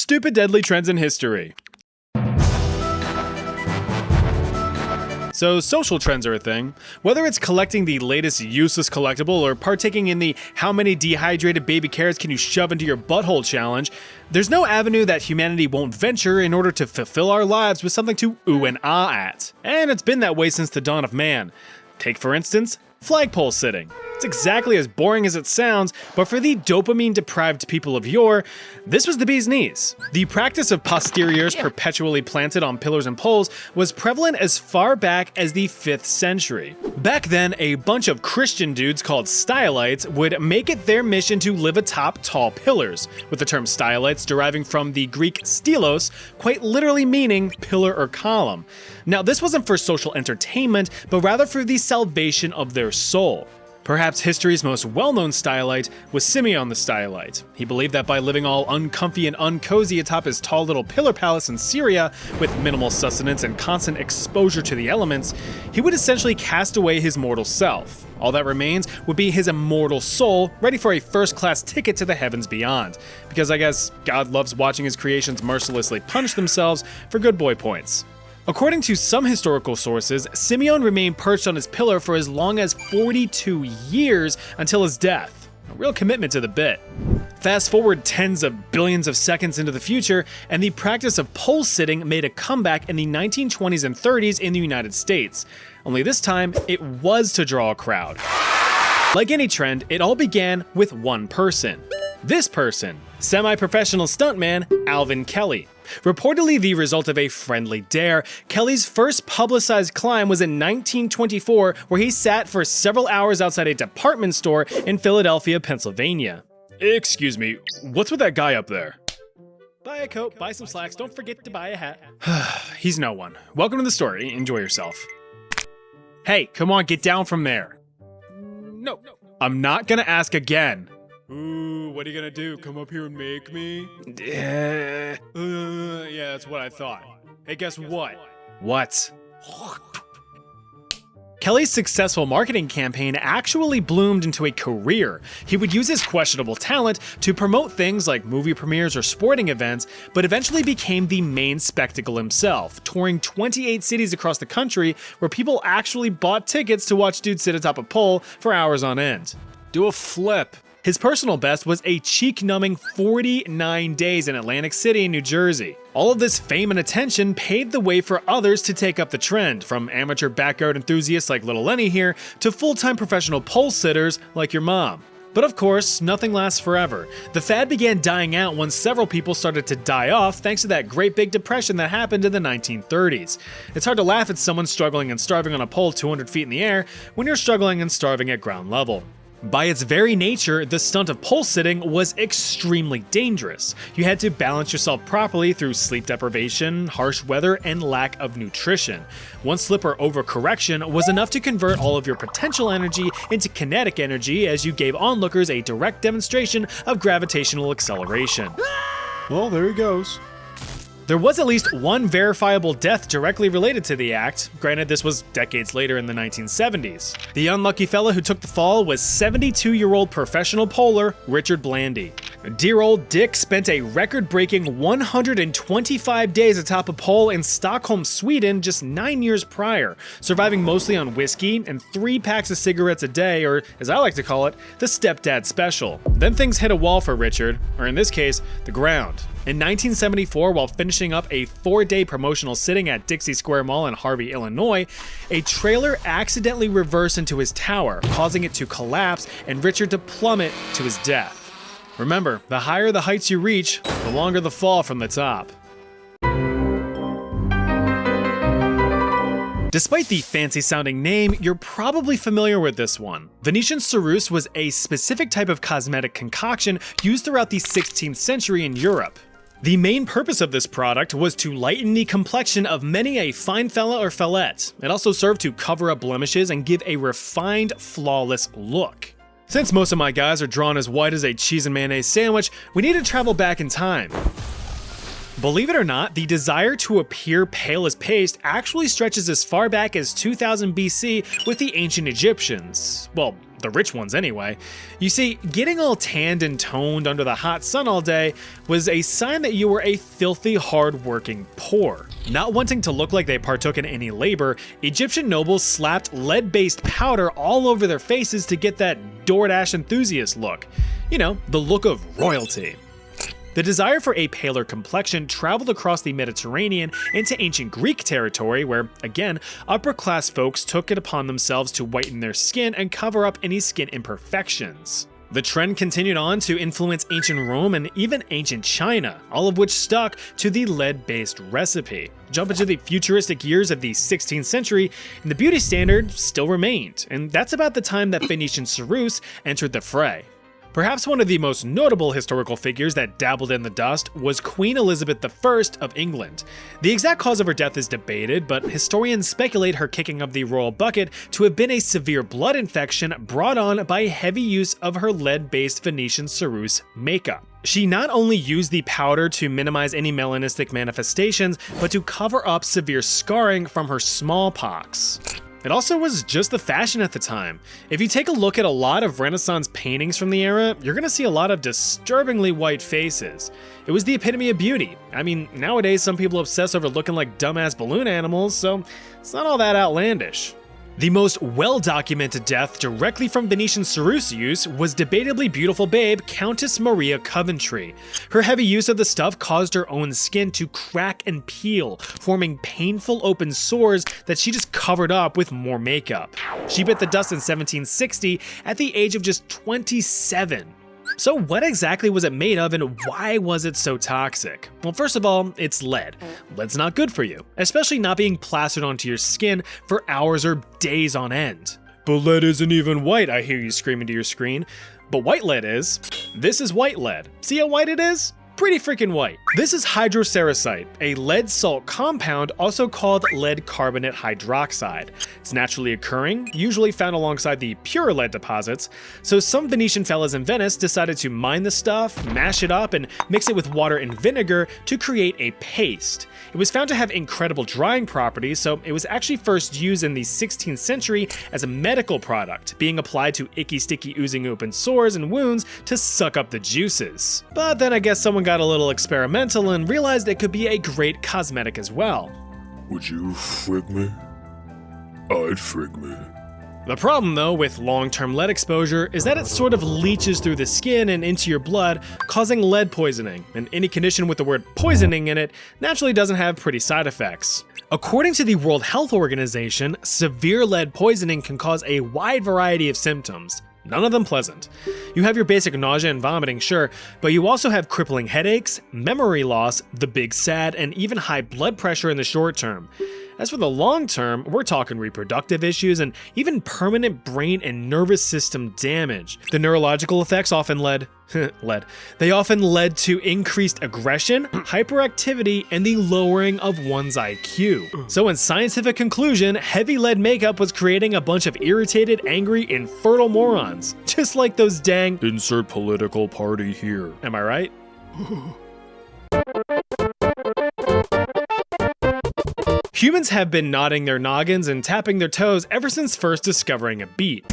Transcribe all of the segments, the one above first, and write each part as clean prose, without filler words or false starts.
Stupid deadly trends in history. So social trends are a thing. Whether it's collecting the latest useless collectible or partaking in the how many dehydrated baby carrots can you shove into your butthole challenge, there's no avenue that humanity won't venture in order to fulfill our lives with something to ooh and ah at. And it's been that way since the dawn of man. Take, for instance, flagpole sitting. It's exactly as boring as it sounds, but for the dopamine-deprived people of yore, this was the bee's knees. The practice of posteriors perpetually planted on pillars and poles was prevalent as far back as the 5th century. Back then, a bunch of Christian dudes called stylites would make it their mission to live atop tall pillars, with the term stylites deriving from the Greek stylos, quite literally meaning pillar or column. Now, this wasn't for social entertainment, but rather for the salvation of their soul. Perhaps history's most well-known stylite was Simeon the Stylite. He believed that by living all uncomfy and uncozy atop his tall little pillar palace in Syria, with minimal sustenance and constant exposure to the elements, he would essentially cast away his mortal self. All that remains would be his immortal soul, ready for a first-class ticket to the heavens beyond. Because I guess God loves watching his creations mercilessly punish themselves for good boy points. According to some historical sources, Simeon remained perched on his pillar for as long as 42 years until his death. A real commitment to the bit. Fast forward tens of billions of seconds into the future, and the practice of pole sitting made a comeback in the 1920s and 30s in the United States. Only this time, it was to draw a crowd. Like any trend, it all began with one person. This person, semi-professional stuntman Alvin Kelly. Reportedly the result of a friendly dare, Kelly's first publicized climb was in 1924, where he sat for several hours outside a department store in Philadelphia, Pennsylvania. Excuse me, what's with that guy up there? Buy a coat, buy some slacks, don't forget to buy a hat. He's no one. Welcome to the story, enjoy yourself. Hey, come on, get down from there. No. I'm not gonna ask again. Ooh, what are you gonna do? Come up here and make me? Yeah, that's what I thought. Hey, guess what? What? Kelly's successful marketing campaign actually bloomed into a career. He would use his questionable talent to promote things like movie premieres or sporting events, but eventually became the main spectacle himself, touring 28 cities across the country where people actually bought tickets to watch dudes sit atop a pole for hours on end. Do a flip. His personal best was a cheek-numbing 49 days in Atlantic City, New Jersey. All of this fame and attention paved the way for others to take up the trend, from amateur backyard enthusiasts like Little Lenny here to full-time professional pole sitters like your mom. But of course, nothing lasts forever. The fad began dying out when several people started to die off thanks to that great big depression that happened in the 1930s. It's hard to laugh at someone struggling and starving on a pole 200 feet in the air when you're struggling and starving at ground level. By its very nature, the stunt of pole sitting was extremely dangerous. You had to balance yourself properly through sleep deprivation, harsh weather, and lack of nutrition. One slip or overcorrection was enough to convert all of your potential energy into kinetic energy as you gave onlookers a direct demonstration of gravitational acceleration. Well, there he goes. There was at least one verifiable death directly related to the act. Granted, this was decades later in the 1970s. The unlucky fella who took the fall was 72-year-old professional poler Richard Blandy. Dear old Dick spent a record-breaking 125 days atop a pole in Stockholm, Sweden just 9 years prior, surviving mostly on whiskey and 3 packs of cigarettes a day, or as I like to call it, the stepdad special. Then things hit a wall for Richard, or in this case, the ground. In 1974, while finishing up a 4-day promotional sitting at Dixie Square Mall in Harvey, Illinois, a trailer accidentally reversed into his tower, causing it to collapse and Richard to plummet to his death. Remember, the higher the heights you reach, the longer the fall from the top. Despite the fancy-sounding name, you're probably familiar with this one. Venetian ceruse was a specific type of cosmetic concoction used throughout the 16th century in Europe. The main purpose of this product was to lighten the complexion of many a fine fella or fellette. It also served to cover up blemishes and give a refined, flawless look. Since most of my guys are drawn as white as a cheese and mayonnaise sandwich, we need to travel back in time. Believe it or not, the desire to appear pale as paste actually stretches as far back as 2000 BC with the ancient Egyptians. Well, the rich ones anyway. You see, getting all tanned and toned under the hot sun all day was a sign that you were a filthy, hard-working poor. Not wanting to look like they partook in any labor, Egyptian nobles slapped lead-based powder all over their faces to get that DoorDash enthusiast look. You know, the look of royalty. The desire for a paler complexion traveled across the Mediterranean into ancient Greek territory where, again, upper-class folks took it upon themselves to whiten their skin and cover up any skin imperfections. The trend continued on to influence ancient Rome and even ancient China, all of which stuck to the lead-based recipe. Jump into the futuristic years of the 16th century, and the beauty standard still remained, and that's about the time that Phoenician ceruse entered the fray. Perhaps one of the most notable historical figures that dabbled in the dust was Queen Elizabeth I of England. The exact cause of her death is debated, but historians speculate her kicking of the royal bucket to have been a severe blood infection brought on by heavy use of her lead-based Phoenician ceruse makeup. She not only used the powder to minimize any melanistic manifestations, but to cover up severe scarring from her smallpox. It also was just the fashion at the time. If you take a look at a lot of Renaissance paintings from the era, you're gonna see a lot of disturbingly white faces. It was the epitome of beauty. I mean, nowadays some people obsess over looking like dumbass balloon animals, so it's not all that outlandish. The most well-documented death directly from Venetian ceruse use was debatably beautiful babe Countess Maria Coventry. Her heavy use of the stuff caused her own skin to crack and peel, forming painful open sores that she just covered up with more makeup. She bit the dust in 1760 at the age of just 27. So what exactly was it made of and why was it so toxic? Well, first of all, it's lead. Lead's not good for you, especially not being plastered onto your skin for hours or days on end. But lead isn't even white, I hear you scream into your screen. But white lead is. This is white lead. See how white it is? Pretty freaking white. This is hydroceracite, a lead salt compound also called lead carbonate hydroxide. It's naturally occurring, usually found alongside the pure lead deposits, so some Venetian fellas in Venice decided to mine the stuff, mash it up, and mix it with water and vinegar to create a paste. It was found to have incredible drying properties, so it was actually first used in the 16th century as a medical product, being applied to icky, sticky, oozing open sores and wounds to suck up the juices. But then I guess someone got a little experimental and realized it could be a great cosmetic as well. Would you frig me? I'd frig me. The problem though with long-term lead exposure is that it sort of leaches through the skin and into your blood, causing lead poisoning, and any condition with the word poisoning in it naturally doesn't have pretty side effects. According to the World Health Organization, severe lead poisoning can cause a wide variety of symptoms. None of them pleasant. You have your basic nausea and vomiting, sure, but you also have crippling headaches, memory loss, the big sad, and even high blood pressure in the short term. As for the long term, we're talking reproductive issues and even permanent brain and nervous system damage. The neurological effects often led to increased aggression, hyperactivity, and the lowering of one's IQ. So in scientific conclusion, heavy lead makeup was creating a bunch of irritated, angry, infertile morons. Just like those dang Insert political party here. Am I right? Humans have been nodding their noggins and tapping their toes ever since first discovering a beat.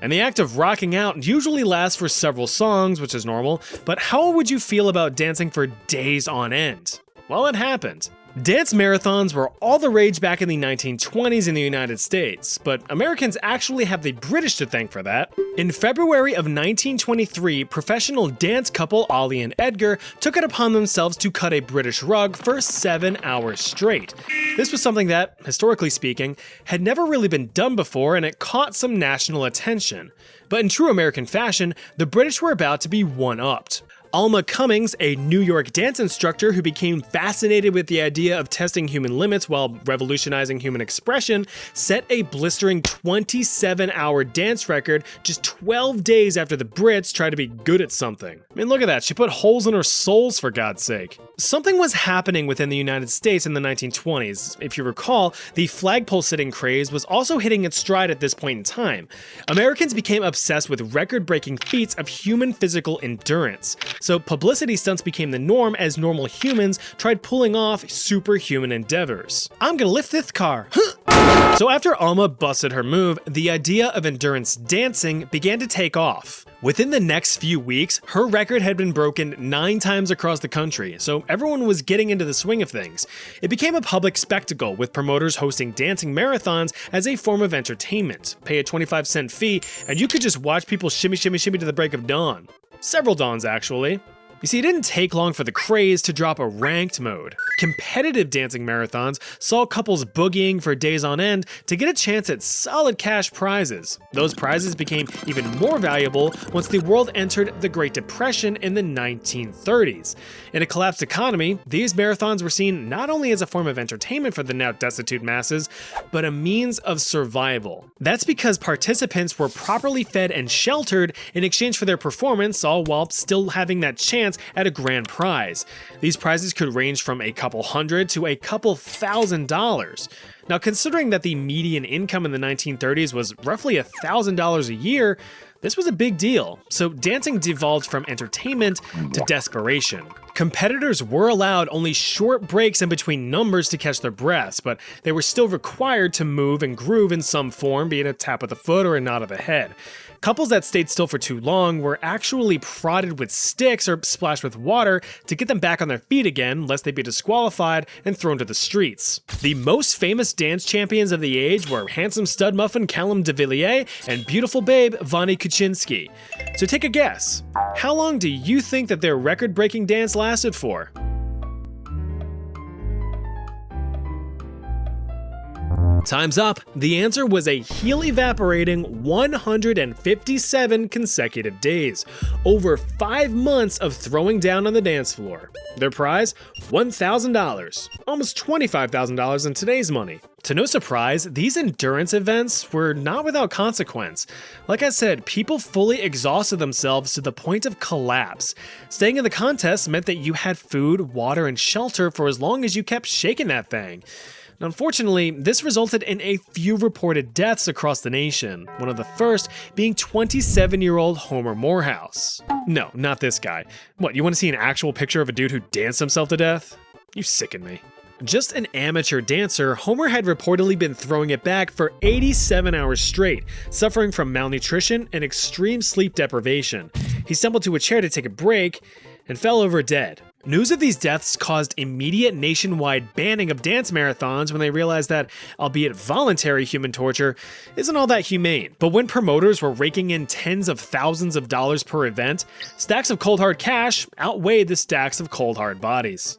And the act of rocking out usually lasts for several songs, which is normal, but how would you feel about dancing for days on end? Well, it happened. Dance marathons were all the rage back in the 1920s in the United States, but Americans actually have the British to thank for that. In February of 1923, professional dance couple Ollie and Edgar took it upon themselves to cut a British rug for 7 hours straight. This was something that, historically speaking, had never really been done before, and it caught some national attention. But in true American fashion, the British were about to be one-upped. Alma Cummings, a New York dance instructor who became fascinated with the idea of testing human limits while revolutionizing human expression, set a blistering 27-hour dance record just 12 days after the Brits tried to be good at something. I mean, look at that, she put holes in her soles for God's sake. Something was happening within the United States in the 1920s. If you recall, the flagpole sitting craze was also hitting its stride at this point in time. Americans became obsessed with record-breaking feats of human physical endurance. So publicity stunts became the norm as normal humans tried pulling off superhuman endeavors. I'm gonna lift this car. So after Alma busted her move, the idea of endurance dancing began to take off. Within the next few weeks, her record had been broken 9 times across the country, so everyone was getting into the swing of things. It became a public spectacle, with promoters hosting dancing marathons as a form of entertainment. Pay a 25-cent fee, and you could just watch people shimmy shimmy shimmy to the break of dawn. Several dawns, actually. You see, it didn't take long for the craze to drop a ranked mode. Competitive dancing marathons saw couples boogieing for days on end to get a chance at solid cash prizes. Those prizes became even more valuable once the world entered the Great Depression in the 1930s. In a collapsed economy, these marathons were seen not only as a form of entertainment for the now destitute masses, but a means of survival. That's because participants were properly fed and sheltered in exchange for their performance, all while still having that chance at a grand prize. These prizes could range from a couple hundred to a couple $1,000. Now, considering that the median income in the 1930s was roughly $1,000 a year, this was a big deal. So dancing devolved from entertainment to desperation. Competitors were allowed only short breaks in between numbers to catch their breaths, but they were still required to move and groove in some form, be it a tap of the foot or a nod of the head. Couples that stayed still for too long were actually prodded with sticks or splashed with water to get them back on their feet again, lest they be disqualified and thrown to the streets. The most famous dance champions of the age were handsome stud muffin Callum de Villiers and beautiful babe Vani Kuczynski. So take a guess. How long do you think that their record-breaking dance lasted for? Time's up. The answer was a heel-evaporating 157 consecutive days. Over 5 months of throwing down on the dance floor. Their prize? $1,000. Almost $25,000 in today's money. To no surprise, these endurance events were not without consequence. Like I said, people fully exhausted themselves to the point of collapse. Staying in the contest meant that you had food, water, and shelter for as long as you kept shaking that thing. Unfortunately, this resulted in a few reported deaths across the nation, one of the first being 27-year-old Homer Morehouse. No, not this guy. What, you want to see an actual picture of a dude who danced himself to death? You sicken me. Just an amateur dancer, Homer had reportedly been throwing it back for 87 hours straight, suffering from malnutrition and extreme sleep deprivation. He stumbled to a chair to take a break and fell over dead. News of these deaths caused immediate nationwide banning of dance marathons when they realized that, albeit voluntary human torture, isn't all that humane. But when promoters were raking in tens of thousands of dollars per event, stacks of cold hard cash outweighed the stacks of cold hard bodies.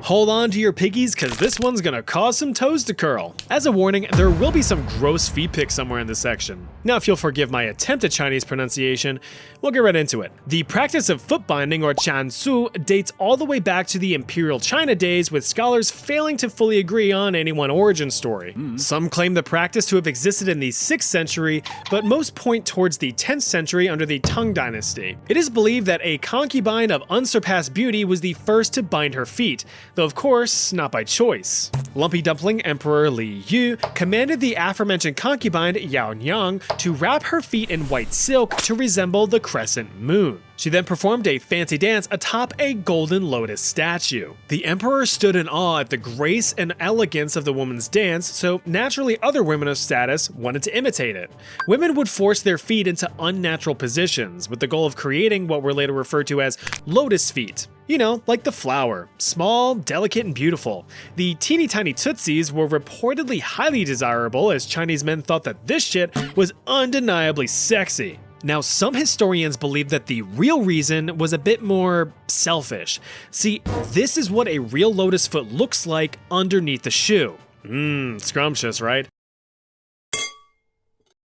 Hold on to your piggies, cause this one's gonna cause some toes to curl. As a warning, there will be some gross feet pics somewhere in this section. Now if you'll forgive my attempt at Chinese pronunciation, we'll get right into it. The practice of foot binding, or chansu, dates all the way back to the Imperial China days, with scholars failing to fully agree on any one origin story. Some claim the practice to have existed in the 6th century, but most point towards the 10th century under the Tang Dynasty. It is believed that a concubine of unsurpassed beauty was the first to bind her feet, though of course, not by choice. Lumpy Dumpling Emperor Li Yu commanded the aforementioned concubine Yao Nyang to wrap her feet in white silk to resemble the crescent moon. She then performed a fancy dance atop a golden lotus statue. The emperor stood in awe at the grace and elegance of the woman's dance, so naturally other women of status wanted to imitate it. Women would force their feet into unnatural positions, with the goal of creating what were later referred to as lotus feet. You know, like the flower, small, delicate, and beautiful. The teeny tiny tootsies were reportedly highly desirable, as Chinese men thought that this shit was undeniably sexy. Now, some historians believe that the real reason was a bit more selfish. See, this is what a real lotus foot looks like underneath the shoe. Scrumptious, right?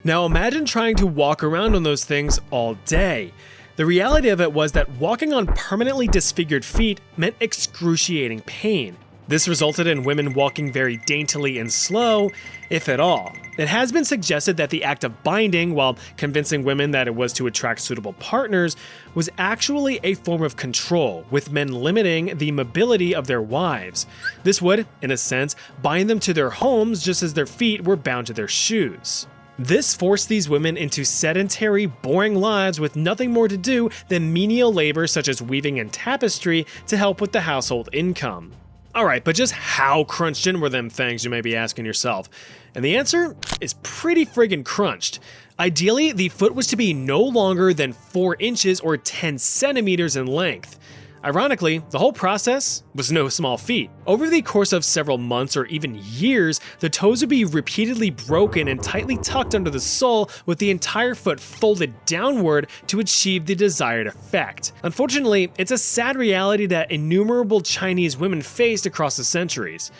Now imagine trying to walk around on those things all day. The reality of it was that walking on permanently disfigured feet meant excruciating pain. This resulted in women walking very daintily and slow, if at all. It has been suggested that the act of binding, while convincing women that it was to attract suitable partners, was actually a form of control, with men limiting the mobility of their wives. This would, in a sense, bind them to their homes just as their feet were bound to their shoes. This forced these women into sedentary, boring lives with nothing more to do than menial labor such as weaving and tapestry to help with the household income. Alright, but just how crunched in were them things, you may be asking yourself? And the answer is pretty friggin' crunched. Ideally, the foot was to be no longer than 4 inches or 10 centimeters in length. Ironically, the whole process was no small feat. Over the course of several months or even years, the toes would be repeatedly broken and tightly tucked under the sole, with the entire foot folded downward to achieve the desired effect. Unfortunately, it's a sad reality that innumerable Chinese women faced across the centuries.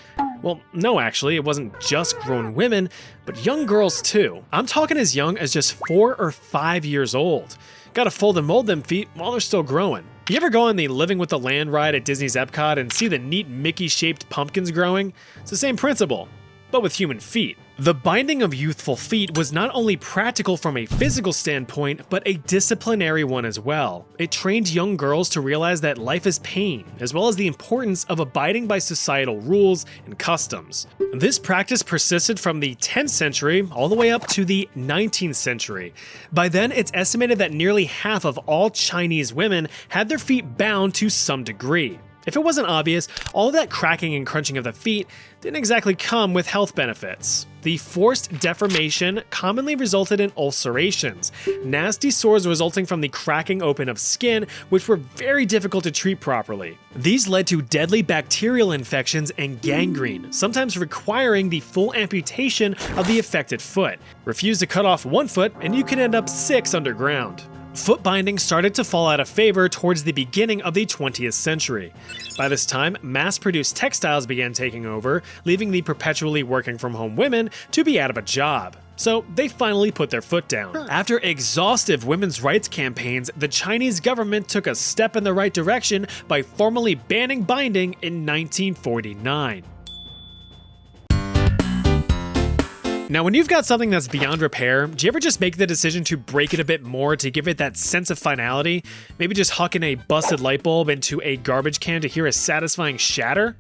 Well, no, actually, it wasn't just grown women, but young girls too. I'm talking as young as just 4 or 5 years old. Gotta fold and mold them feet while they're still growing. You ever go on the Living with the Land ride at Disney's Epcot and see the neat Mickey-shaped pumpkins growing? It's the same principle, but with human feet. The binding of youthful feet was not only practical from a physical standpoint, but a disciplinary one as well. It trained young girls to realize that life is pain, as well as the importance of abiding by societal rules and customs. This practice persisted from the 10th century all the way up to the 19th century. By then, it's estimated that nearly half of all Chinese women had their feet bound to some degree. If it wasn't obvious, all of that cracking and crunching of the feet didn't exactly come with health benefits. The forced deformation commonly resulted in ulcerations, nasty sores resulting from the cracking open of skin, which were very difficult to treat properly. These led to deadly bacterial infections and gangrene, sometimes requiring the full amputation of the affected foot. Refuse to cut off one foot and you can end up 6 underground. Foot binding started to fall out of favor towards the beginning of the 20th century. By this time, mass-produced textiles began taking over, leaving the perpetually working from home women to be out of a job. So they finally put their foot down. After exhaustive women's rights campaigns, the Chinese government took a step in the right direction by formally banning binding in 1949. Now, when you've got something that's beyond repair, do you ever just make the decision to break it a bit more to give it that sense of finality? Maybe just hucking a busted light bulb into a garbage can to hear a satisfying shatter?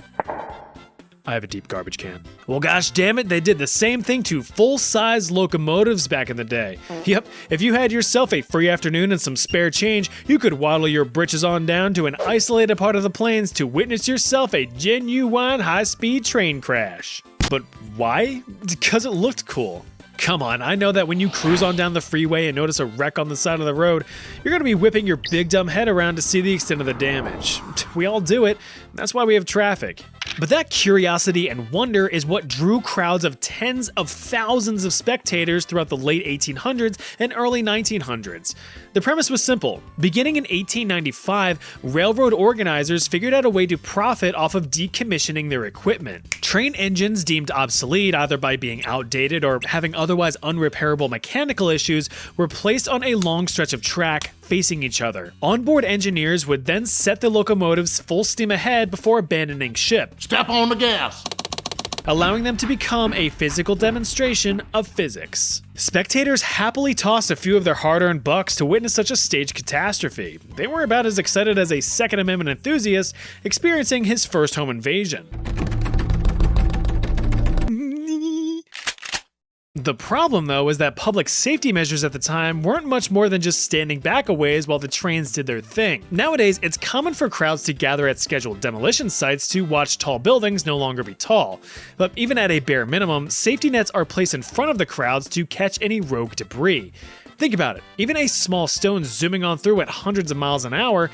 I have a deep garbage can. Well, gosh damn it, they did the same thing to full-size locomotives back in the day. Yep, if you had yourself a free afternoon and some spare change, you could waddle your britches on down to an isolated part of the plains to witness yourself a genuine high-speed train crash. But why? Because it looked cool. Come on, I know that when you cruise on down the freeway and notice a wreck on the side of the road, you're gonna be whipping your big dumb head around to see the extent of the damage. We all do it, that's why we have traffic. But that curiosity and wonder is what drew crowds of tens of thousands of spectators throughout the late 1800s and early 1900s. The premise was simple. Beginning in 1895, railroad organizers figured out a way to profit off of decommissioning their equipment. Train engines deemed obsolete either by being outdated or having otherwise unrepairable mechanical issues were placed on a long stretch of track facing each other. Onboard engineers would then set the locomotives full steam ahead before abandoning ship. Step on the gas! Allowing them to become a physical demonstration of physics. Spectators happily tossed a few of their hard-earned bucks to witness such a staged catastrophe. They were about as excited as a Second Amendment enthusiast experiencing his first home invasion. The problem, though, is that public safety measures at the time weren't much more than just standing back a ways while the trains did their thing. Nowadays, it's common for crowds to gather at scheduled demolition sites to watch tall buildings no longer be tall. But even at a bare minimum, safety nets are placed in front of the crowds to catch any rogue debris. Think about it, even a small stone zooming on through at hundreds of miles an hour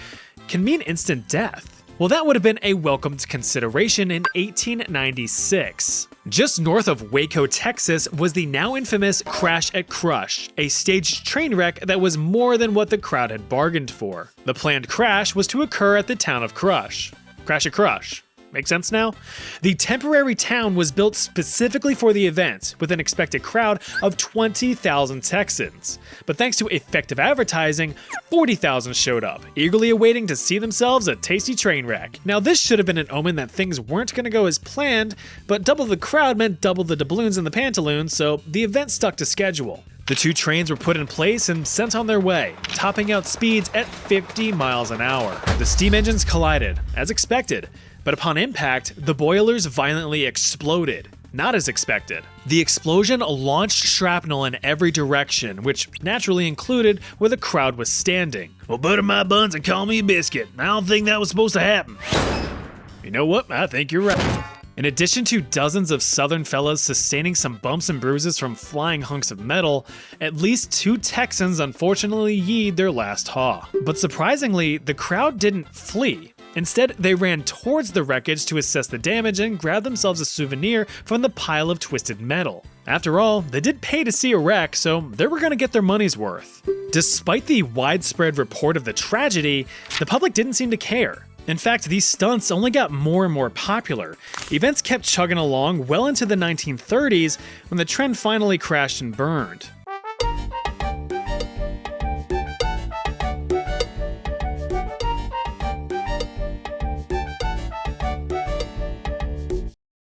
can mean instant death. Well, that would have been a welcomed consideration in 1896. Just north of Waco, Texas, was the now infamous Crash at Crush, a staged train wreck that was more than what the crowd had bargained for. The planned crash was to occur at the town of Crush. Crash at Crush. Make sense now? The temporary town was built specifically for the event, with an expected crowd of 20,000 Texans. But thanks to effective advertising, 40,000 showed up, eagerly awaiting to see themselves a tasty train wreck. Now this should have been an omen that things weren't going to go as planned, but double the crowd meant double the doubloons and the pantaloons, so the event stuck to schedule. The 2 trains were put in place and sent on their way, topping out speeds at 50 miles an hour. The steam engines collided, as expected, but upon impact, the boilers violently exploded, not as expected. The explosion launched shrapnel in every direction, which naturally included where the crowd was standing. Well, butter my buns and call me a biscuit. I don't think that was supposed to happen. You know what? I think you're right. In addition to dozens of Southern fellas sustaining some bumps and bruises from flying hunks of metal, at least 2 Texans unfortunately yeed their last haw. But surprisingly, the crowd didn't flee. Instead, they ran towards the wreckage to assess the damage and grab themselves a souvenir from the pile of twisted metal. After all, they did pay to see a wreck, so they were gonna get their money's worth. Despite the widespread report of the tragedy, the public didn't seem to care. In fact, these stunts only got more and more popular. Events kept chugging along well into the 1930s when the trend finally crashed and burned.